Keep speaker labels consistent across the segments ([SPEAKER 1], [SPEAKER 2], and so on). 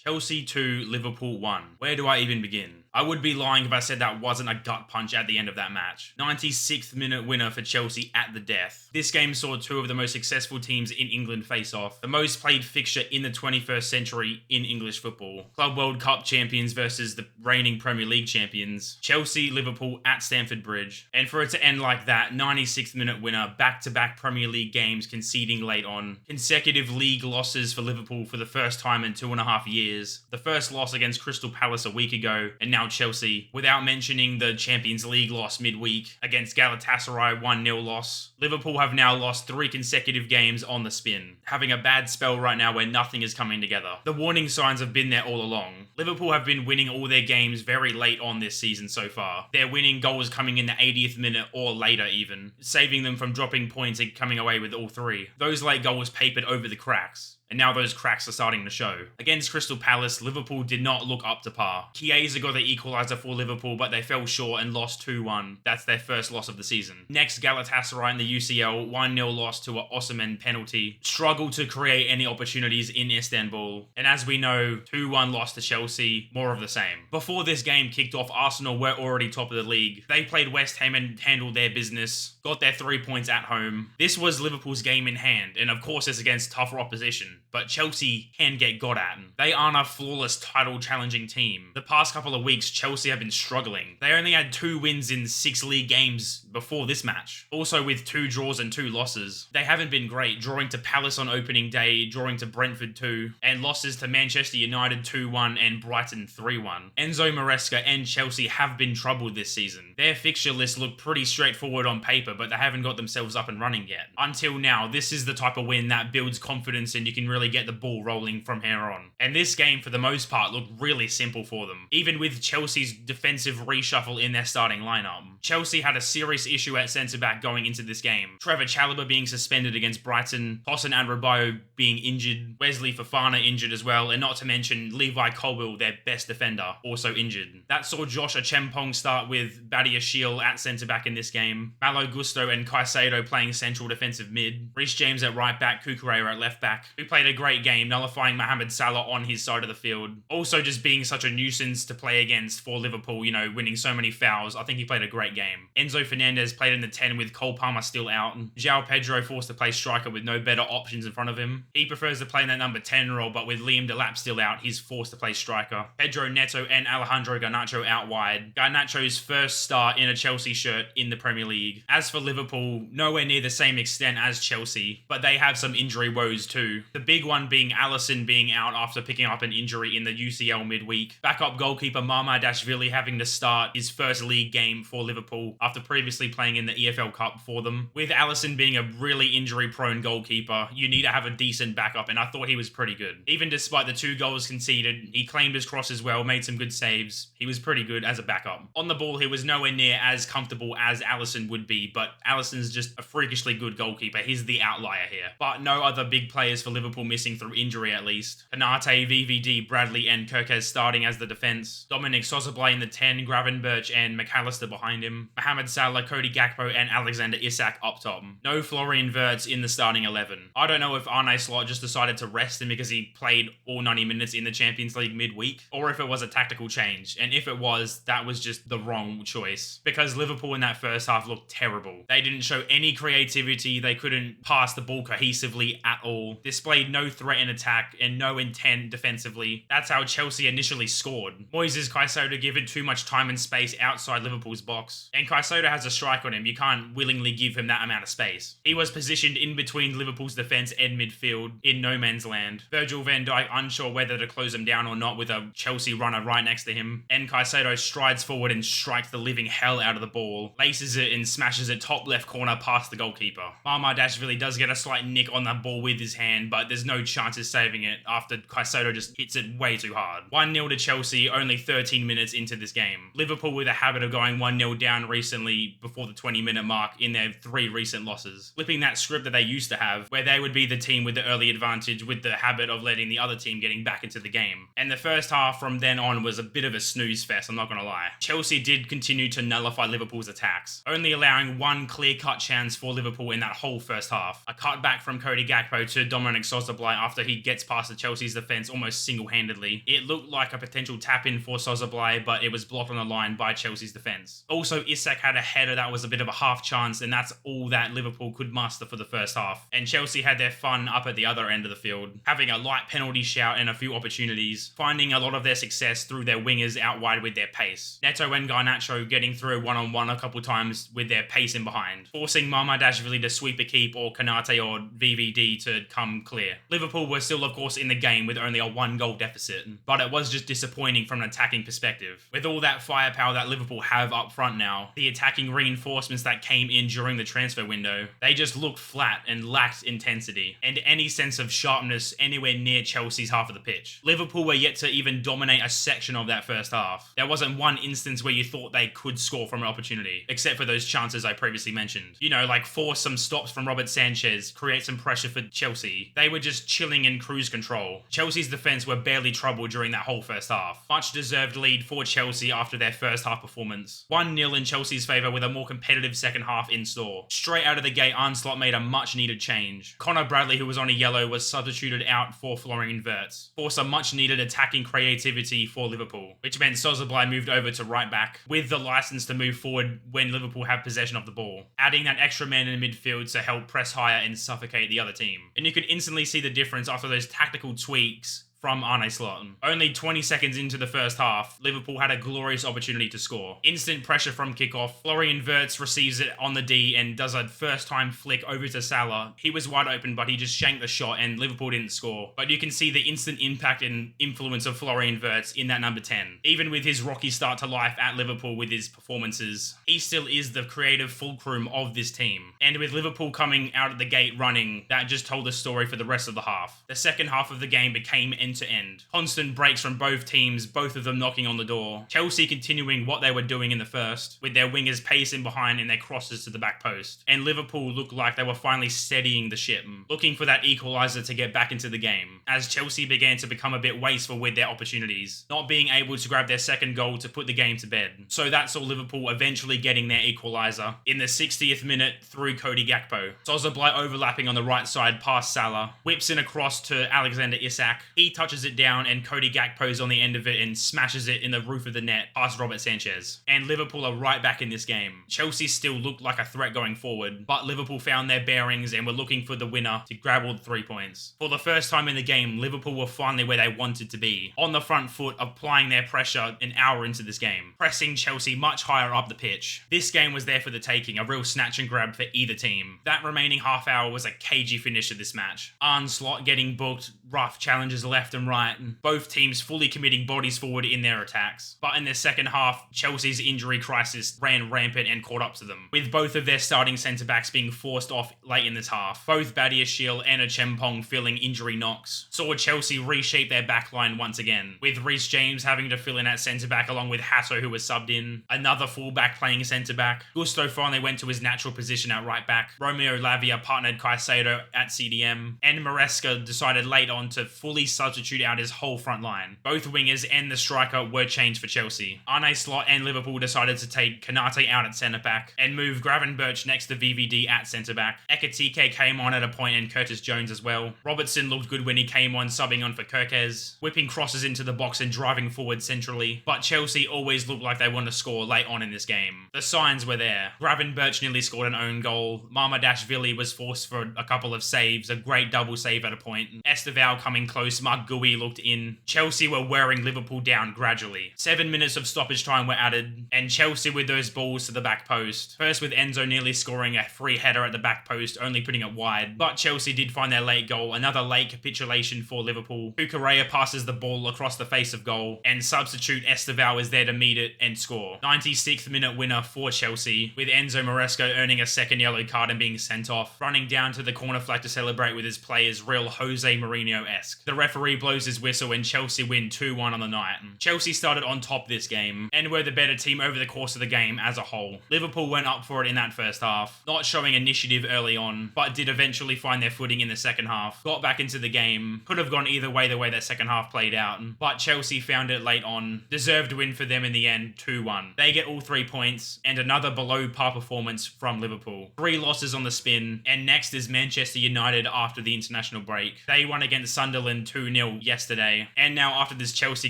[SPEAKER 1] Chelsea 2, Liverpool 1. Where do I even begin? I would be lying if I said that wasn't a gut punch at the end of that match. 96th minute winner for Chelsea at the death. This game saw two of the most successful teams in England face off. The most played fixture in the 21st century in English football. Club World Cup champions versus the reigning Premier League champions. Chelsea, Liverpool at Stamford Bridge. And for it to end like that, 96th minute winner, back-to-back Premier League games conceding late on. Consecutive league losses for Liverpool for the first time in 2.5 years. The first loss against Crystal Palace a week ago, and now Chelsea, without mentioning the Champions League loss midweek against Galatasaray 1-0 loss. Liverpool have now lost 3 consecutive games on the spin, having a bad spell right now where nothing is coming together. The warning signs have been there all along. Liverpool have been winning all their games very late on this season so far. Their winning goals coming in the 80th minute or later even, saving them from dropping points and coming away with all 3. Those late goals papered over the cracks. And now those cracks are starting to show. Against Crystal Palace, Liverpool did not look up to par. Chiesa got the equaliser for Liverpool, but they fell short and lost 2-1. That's their first loss of the season. Next, Galatasaray in the UCL, 1-0 loss to an Osimhen penalty. Struggled to create any opportunities in Istanbul. And as we know, 2-1 loss to Chelsea, more of the same. Before this game kicked off, Arsenal were already top of the league. They played West Ham and handled their business, got their 3 points at home. This was Liverpool's game in hand, and of course it's against tougher opposition. But Chelsea can get got at. They aren't a flawless title-challenging team. The past couple of weeks, Chelsea have been struggling. They only had 2 wins in 6 league games before this match. Also with 2 draws and 2 losses. They haven't been great, drawing to Palace on opening day, drawing to Brentford 2, and losses to Manchester United 2-1 and Brighton 3-1. Enzo Maresca and Chelsea have been troubled this season. Their fixture list looked pretty straightforward on paper, but they haven't got themselves up and running yet. Until now, this is the type of win that builds confidence and you can really get the ball rolling from here on. And this game, for the most part, looked really simple for them, even with Chelsea's defensive reshuffle in their starting lineup. Chelsea had a serious issue at centre-back going into this game. Trevor Chalobah being suspended against Brighton, Tosin Adebayo being injured, Wesley Fofana injured as well, and not to mention Levi Colwill, their best defender, also injured. That saw Josh Achempong start with Badiashile at centre-back in this game, Malo Gusto and Caicedo playing central defensive mid, Reece James at right-back, Cucurella at left-back, who played a great game, nullifying Mohamed Salah on his side of the field. Also just being such a nuisance to play against for Liverpool, winning so many fouls. I think he played a great game. Enzo Fernandez played in the 10 with Cole Palmer still out. João Pedro forced to play striker with no better options in front of him. He prefers to play in that number 10 role, but with Liam Delap still out, he's forced to play striker. Pedro Neto and Alejandro Garnacho out wide. Garnacho's first start in a Chelsea shirt in the Premier League. As for Liverpool, nowhere near the same extent as Chelsea, but they have some injury woes too. The big one being Alisson being out after picking up an injury in the UCL midweek. Backup goalkeeper Mamardashvili having to start his first league game for Liverpool after previously playing in the EFL Cup for them. With Alisson being a really injury-prone goalkeeper, you need to have a decent backup, and I thought he was pretty good. Even despite the 2 goals conceded, he claimed his cross as well, made some good saves. He was pretty good as a backup. On the ball, he was nowhere near as comfortable as Alisson would be, but Alisson's just a freakishly good goalkeeper. He's the outlier here. But no other big players for Liverpool missing through injury at least. Konate, VVD, Bradley and Kirkez starting as the defence. Dominic Szoboszlai in the 10, Gravenberch and McAllister behind him. Mohamed Salah, Cody Gakpo and Alexander Isak up top. No Florian Wirtz in the starting 11. I don't know if Arne Slot just decided to rest him because he played all 90 minutes in the Champions League midweek, or if it was a tactical change. And if it was, that was just the wrong choice. Because Liverpool in that first half looked terrible. They didn't show any creativity, they couldn't pass the ball cohesively at all, displayed no threat in attack and no intent defensively. That's how Chelsea initially scored. Moises Caicedo given too much time and space outside Liverpool's box. And Caicedo has a strike on him, you can't willingly give him that amount of space. He was positioned in between Liverpool's defence and midfield in no man's land. Virgil van Dijk unsure whether to close him down or not with a Chelsea runner right next to him. And Caicedo strides forward and strikes the living hell out of the ball, laces it and smashes it top left corner past the goalkeeper. Mamardashvili does get a slight nick on that ball with his hand, but there's no chances saving it after Caicedo just hits it way too hard. 1-0 to Chelsea only 13 minutes into this game. Liverpool with a habit of going 1-0 down recently before the 20-minute mark in their 3 recent losses. Flipping that script that they used to have, where they would be the team with the early advantage with the habit of letting the other team getting back into the game. And the first half from then on was a bit of a snooze fest, I'm not gonna lie. Chelsea did continue to nullify Liverpool's attacks, only allowing 1 clear-cut chance for Liverpool in that whole first half. A cut back from Cody Gakpo to Dominic Szoboszlai Szoboszlai after he gets past the Chelsea's defence almost single-handedly. It looked like a potential tap-in for Szoboszlai, but it was blocked on the line by Chelsea's defence. Also, Isak had a header that was a bit of a half chance, and that's all that Liverpool could muster for the first half. And Chelsea had their fun up at the other end of the field, having a light penalty shout and a few opportunities, finding a lot of their success through their wingers out wide with their pace. Neto and Garnacho getting through one-on-one a couple times with their pace in behind, forcing Mamardashvili to sweep a keep or Kanate or VVD to come clear. Liverpool were still, of course, in the game with only a 1-goal deficit, but it was just disappointing from an attacking perspective. With all that firepower that Liverpool have up front now, the attacking reinforcements that came in during the transfer window, they just looked flat and lacked intensity and any sense of sharpness anywhere near Chelsea's half of the pitch. Liverpool were yet to even dominate a section of that first half. There wasn't one instance where you thought they could score from an opportunity, except for those chances I previously mentioned. You know, like force some stops from Robert Sanchez, create some pressure for Chelsea. They were just chilling in cruise control. Chelsea's defence were barely troubled during that whole first half. Much deserved lead for Chelsea after their first half performance. 1-0 in Chelsea's favour with a more competitive second half in store. Straight out of the gate, Arne Slot made a much needed change. Connor Bradley, who was on a yellow, was substituted out for Florian Wirtz, for some much needed attacking creativity for Liverpool, which meant Szoboszlai moved over to right back with the licence to move forward when Liverpool have possession of the ball, adding that extra man in the midfield to help press higher and suffocate the other team. And you could instantly see the difference after those tactical tweaks from Arne Slot. Only 20 seconds into the first half, Liverpool had a glorious opportunity to score. Instant pressure from kickoff. Florian Wirtz receives it on the D and does a first-time flick over to Salah. He was wide open, but he just shanked the shot and Liverpool didn't score. But you can see the instant impact and influence of Florian Wirtz in that number 10. Even with his rocky start to life at Liverpool with his performances, he still is the creative fulcrum of this team. And with Liverpool coming out of the gate running, that just told the story for the rest of the half. The second half of the game became end-to-end. Constant breaks from both teams, both of them knocking on the door. Chelsea continuing what they were doing in the first, with their wingers pacing behind and their crosses to the back post. And Liverpool looked like they were finally steadying the ship, looking for that equaliser to get back into the game, as Chelsea began to become a bit wasteful with their opportunities, not being able to grab their second goal to put the game to bed. So that saw Liverpool eventually getting their equaliser in the 60th minute through Cody Gakpo. Szoboszlai overlapping on the right side past Salah, whips in across to Alexander Isak. He touches it down and Cody Gakpo's on the end of it and smashes it in the roof of the net past Robert Sanchez. And Liverpool are right back in this game. Chelsea still looked like a threat going forward, but Liverpool found their bearings and were looking for the winner to grab all the 3 points. For the first time in the game, Liverpool were finally where they wanted to be, on the front foot, applying their pressure an hour into this game, pressing Chelsea much higher up the pitch. This game was there for the taking, a real snatch and grab for either team. That remaining half hour was a cagey finish of this match. Arne Slot getting booked, rough challenges left and right, both teams fully committing bodies forward in their attacks. But in their second half, Chelsea's injury crisis ran rampant and caught up to them, with both of their starting centre-backs being forced off late in this half. Both Badiashile and Acheampong feeling injury knocks saw Chelsea reshape their backline once again, with Reece James having to fill in at centre-back along with Hasso, who was subbed in, another full-back playing centre-back. Gusto finally went to his natural position at right-back. Romeo Lavia partnered Caicedo at CDM, and Maresca decided late on to fully substitute out his whole front line. Both wingers and the striker were changed for Chelsea. Arne Slot and Liverpool decided to take Kanate out at centre-back and move Gravenberch next to VVD at centre-back. Ekitike came on at a point and Curtis Jones as well. Robertson looked good when he came on, subbing on for Kirkes, whipping crosses into the box and driving forward centrally. But Chelsea always looked like they wanted to score late on in this game. The signs were there. Gravenberch nearly scored an own goal. Mamardashvili was forced for a couple of saves, a great double save at a point. Esteval coming close, Mark Gui looked in. Chelsea were wearing Liverpool down gradually. 7 minutes of stoppage time were added, and Chelsea with those balls to the back post. First with Enzo nearly scoring a free header at the back post, only putting it wide. But Chelsea did find their late goal, another late capitulation for Liverpool. Cucurella passes the ball across the face of goal, and substitute Esteval is there to meet it and score. 96th minute winner for Chelsea, with Enzo Maresca earning a second yellow card and being sent off, running down to the corner flag to celebrate with his players real Jose Mourinho-esque. The referee blows his whistle and Chelsea win 2-1 on the night. Chelsea started on top this game and were the better team over the course of the game as a whole. Liverpool went up for it in that first half, not showing initiative early on, but did eventually find their footing in the second half, got back into the game, could have gone either way the way that second half played out, but Chelsea found it late on, deserved win for them in the end, 2-1. They get all 3 points, and another below par performance from Liverpool. 3 losses on the spin, and next is Manchester United after the international break. They won against Sunderland 2-0 yesterday, and now after this Chelsea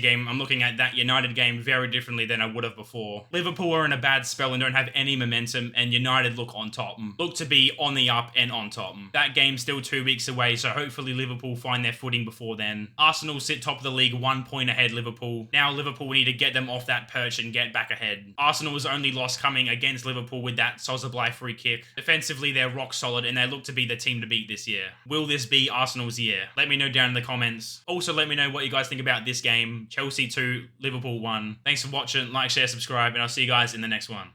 [SPEAKER 1] game, I'm looking at that United game very differently than I would have before. Liverpool are in a bad spell and don't have any momentum, and United look on top. Look to be on the up and on top. That game's still 2 weeks away, so hopefully Liverpool find their footing before then. Arsenal sit top of the league, 1 point ahead Liverpool. Now Liverpool need to get them off that perch and get back ahead. Arsenal's only loss coming against Liverpool with that Sozoblai free kick. Defensively, they're rock solid and they look to be the team to beat this year. Will this be Arsenal's year? Let me know down in the comments. Also, let me know what you guys think about this game. Chelsea 2, Liverpool 1. Thanks for watching. Like, share, subscribe, and I'll see you guys in the next one.